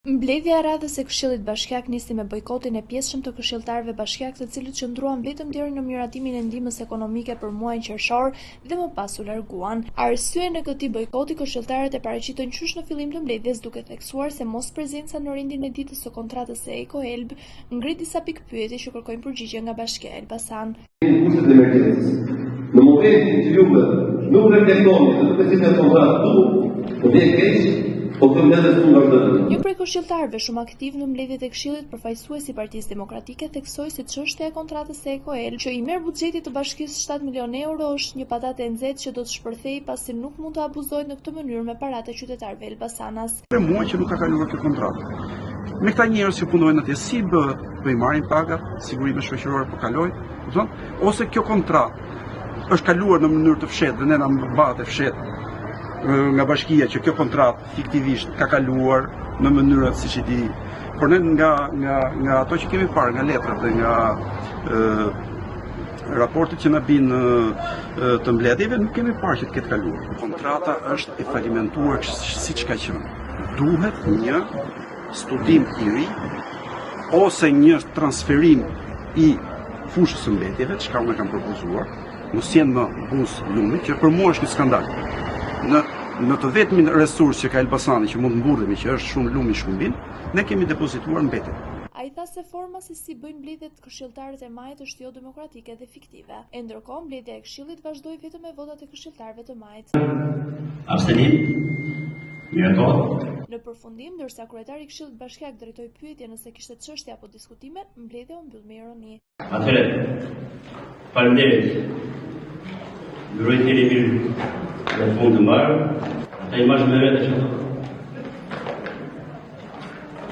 Mbledhja e radhës së Këshillit Bashkiak nisi me bojkotin e pjesshëm të këshilltarëve bashkiak, të cilët qëndruan vetëm deri në miratimin e ndihmës ekonomike për muajin qershor dhe më pas u larguan. Arsyeja në këtij bojkoti, këshilltarët e paraqitën qysh në fillim të mbledhjes, duke theksuar se mosprezenca në rindjen e ditës së kontratës së Eko-Elb ngrit disa pikpyetje që kërkojnë përgjigje nga Bashkia e Elbasan. Në momentin që juve nuk reflektoni se duke qenë kontratë do të keq. Një prej këshilltarëve shumë aktiv në mbledhjet e Këshillit, përfaqësuesi i Partisë Demokratike, theksoi se çështja e kontratës së Eko-Elb, që i merr buxhetit të bashkisë 7 milionë euro, është një patate e nxehtë që do të shpërthejë, pasi nuk mund të abuzohet në këtë mënyrë me paratë e qytetarëve elbasanas. Për mua që nuk ka kaluar këtë kontratë. Me këta njerëz që punojnë atje, si bëhet, po i marrin pagat, sigurime shoqërore po kalojnë, kupton? Ose kjo kontratë është kaluar në mënyrë të fshehtë dhe ne na mbahet e fshehtë nga bashkia që kjo kontratë fiktivisht ka kaluar në mënyrë siç i di. Por ne nga ato që kemi parë, nga letrat dhe nga raportet që na bin të mbledhjeve, nuk kemi parë që të ketë kaluar. Kontrata është e falimentuar siç ka qenë. Duhet një studim i ri ose një transferim i fushës së mbledhjeve, çka unë kam propozuar, mos jenë më buz lumi, që për mua është një skandal. Në të vetmin resurs që ka Elbasani, që mund të mburremi, që është shumë lumi shkumbin, ne kemi depozituar mbetjen. Ai tha se forma se si bëjnë mbledhjet këshilltarët e majit është jo demokratike dhe fiktive. E ndërkohë, mbledhja e Këshillit vazhdoi vetëm me votat e këshilltarëve të majit. Abstenim. Miratot. Në përfundim, ndërsa kryetari i Këshillit Bashkiak drejtoi pyetje nëse kishte çështje apo diskutime, mbledhja u mbyll me ironi. Atëherë, faleminderit. Duroj të jeni mirë në fund të mbarë, ata i marrë me vete që